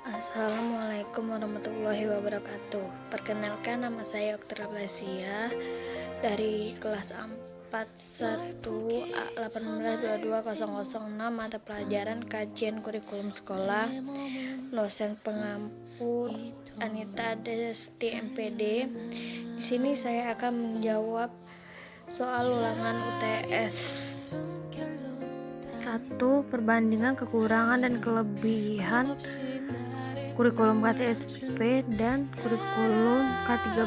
Assalamualaikum warahmatullahi wabarakatuh. Perkenalkan, nama saya Oktra Blasia dari kelas 41A1822006 mata pelajaran kajian kurikulum sekolah. Dosen pengampu Anita Desti MPD. Di sini saya akan menjawab soal ulangan UTS. 1. Perbandingan kekurangan dan kelebihan kurikulum KTSP dan kurikulum K13.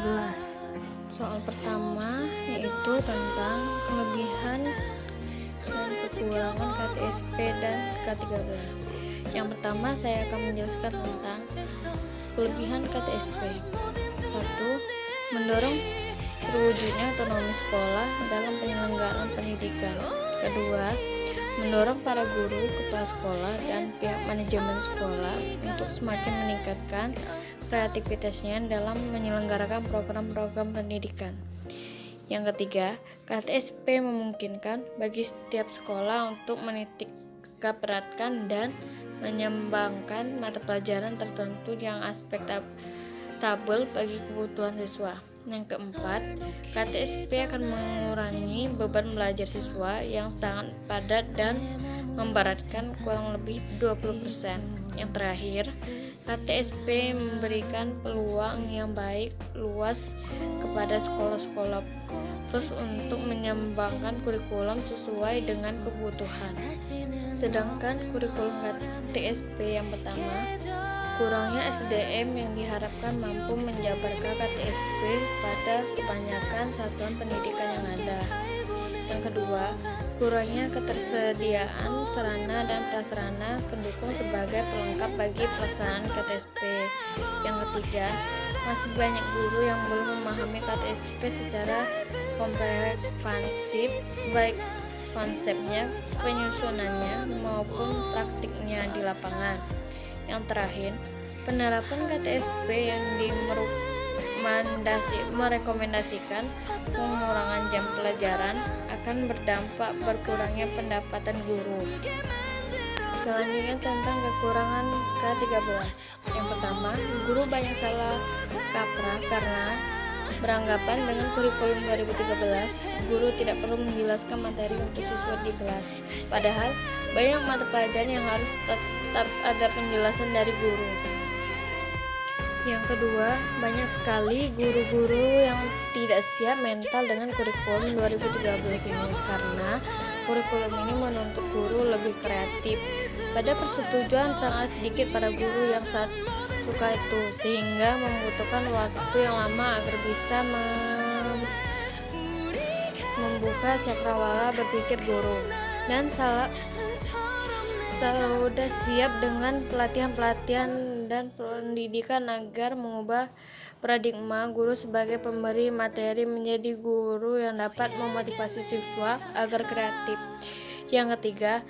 Soal pertama yaitu tentang kelebihan dan kekurangan KTSP dan K13. Yang pertama saya akan menjelaskan tentang kelebihan KTSP. 1. Mendorong terwujudnya otonomi sekolah dalam penyelenggaraan pendidikan. Kedua, mendorong para guru, kepala sekolah, dan pihak manajemen sekolah untuk semakin meningkatkan kreativitasnya dalam menyelenggarakan program-program pendidikan. Yang ketiga, KTSP memungkinkan bagi setiap sekolah untuk menitik beratkan dan menyeimbangkan mata pelajaran tertentu yang aspektabel bagi kebutuhan siswa. Yang keempat, KTSP akan mengurangi beban belajar siswa yang sangat padat dan memberatkan kurang lebih 20%. Yang terakhir, KTSP memberikan peluang yang baik luas kepada sekolah-sekolah terus untuk menyeimbangkan kurikulum sesuai dengan kebutuhan. Sedangkan kurikulum KTSP yang pertama, kurangnya SDM yang diharapkan mampu menjabarkan KTSP pada kebanyakan satuan pendidikan yang ada. Yang kedua, kurangnya ketersediaan sarana dan prasarana pendukung sebagai pelengkap bagi pelaksanaan KTSP. Yang ketiga, masih banyak guru yang belum memahami KTSP secara komprehensif, baik konsepnya, penyusunannya, maupun praktiknya di lapangan. Yang terakhir, penerapan KTSP yang merekomendasikan pengurangan jam pelajaran akan berdampak berkurangnya pendapatan guru. Selanjutnya tentang kekurangan K13. Yang pertama, guru banyak salah kaprah karena beranggapan dengan kurikulum 2013, guru tidak perlu menjelaskan materi untuk siswa di kelas. Padahal, banyak mata pelajaran yang harus tetap ada penjelasan dari guru. Yang kedua, banyak sekali guru-guru yang tidak siap mental dengan kurikulum 2013 ini karena kurikulum ini menuntut guru lebih kreatif. Pada persetujuan sangat sedikit para guru yang suka itu, sehingga membutuhkan waktu yang lama agar bisa membuka cakrawala berpikir guru. Dan sudah siap dengan pelatihan-pelatihan dan pendidikan agar mengubah paradigma guru sebagai pemberi materi menjadi guru yang dapat memotivasi siswa agar kreatif. Yang ketiga,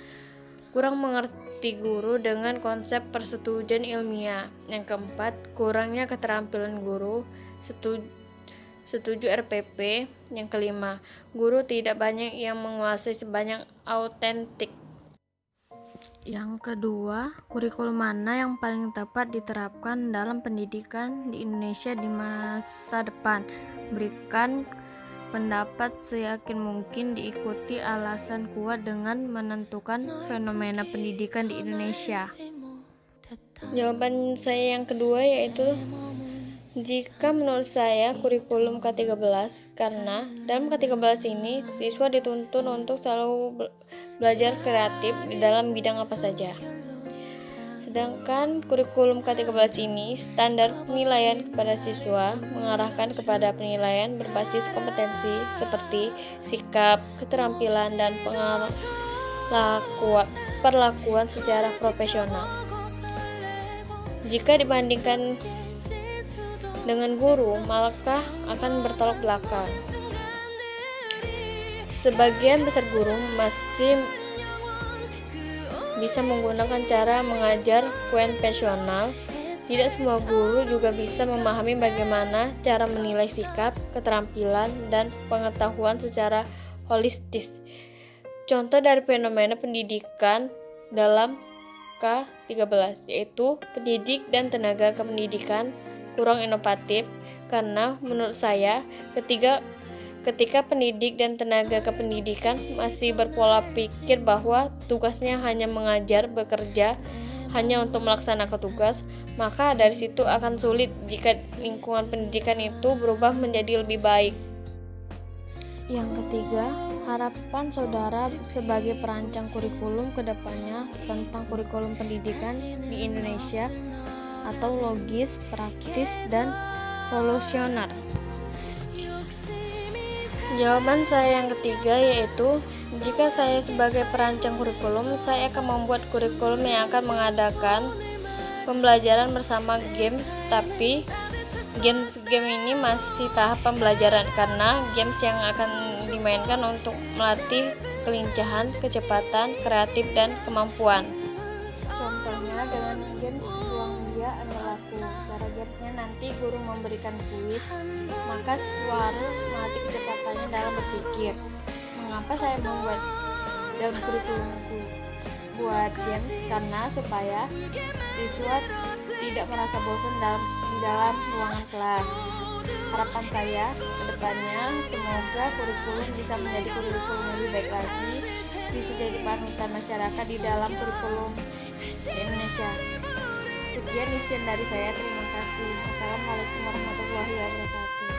kurang mengerti guru dengan konsep persetujuan ilmiah. Yang keempat, kurangnya keterampilan guru setuju RPP. Yang kelima, guru tidak banyak yang menguasai sebanyak autentik. Yang kedua, kurikulum mana yang paling tepat diterapkan dalam pendidikan di Indonesia di masa depan? Berikan pendapat seyakin mungkin, diikuti alasan kuat dengan menentukan fenomena pendidikan di Indonesia. Jawaban saya yang kedua yaitu jika menurut saya kurikulum K13, karena dalam K13 ini siswa dituntun untuk selalu belajar kreatif di dalam bidang apa saja. Sedangkan kurikulum K13 ini standar penilaian kepada siswa mengarahkan kepada penilaian berbasis kompetensi seperti sikap, keterampilan, dan perlakuan secara profesional. Jika dibandingkan dengan guru, maka akan bertolak belakang. Sebagian besar guru masih bisa menggunakan cara mengajar konvensional. Tidak semua guru juga bisa memahami bagaimana cara menilai sikap, keterampilan, dan pengetahuan secara holistis. Contoh dari fenomena pendidikan dalam K13, yaitu pendidik dan tenaga kependidikan kurang inovatif, karena menurut saya ketika pendidik dan tenaga kependidikan masih berpola pikir bahwa tugasnya hanya mengajar, bekerja hanya untuk melaksanakan tugas, maka dari situ akan sulit jika lingkungan pendidikan itu berubah menjadi lebih baik. Yang ketiga, harapan saudara sebagai perancang kurikulum ke depannya tentang kurikulum pendidikan di Indonesia atau logis, praktis, dan solusioner. Jawaban saya yang ketiga yaitu, jika saya sebagai perancang kurikulum, saya akan membuat kurikulum yang akan mengadakan pembelajaran bersama games, tapi game ini masih tahap pembelajaran karena games yang akan dimainkan untuk melatih kelincahan, kecepatan, kreatif, dan kemampuan. Contohnya dengan games ruang dia adalah aku. Cara gamesnya nanti guru memberikan kuis, maka siswa harus melatih kecepatannya dalam berpikir. Mengapa saya membuat dalam kurikulumku buat games? Karena supaya siswa tidak merasa bosan di dalam ruangan kelas. Harapan saya ke depannya semoga kurikulum bisa menjadi kurikulum lebih baik lagi, bisa jadi panutan masyarakat di dalam kurikulum di Indonesia. Sekian isian dari saya, terima kasih. Wassalamualaikum warahmatullahi wabarakatuh.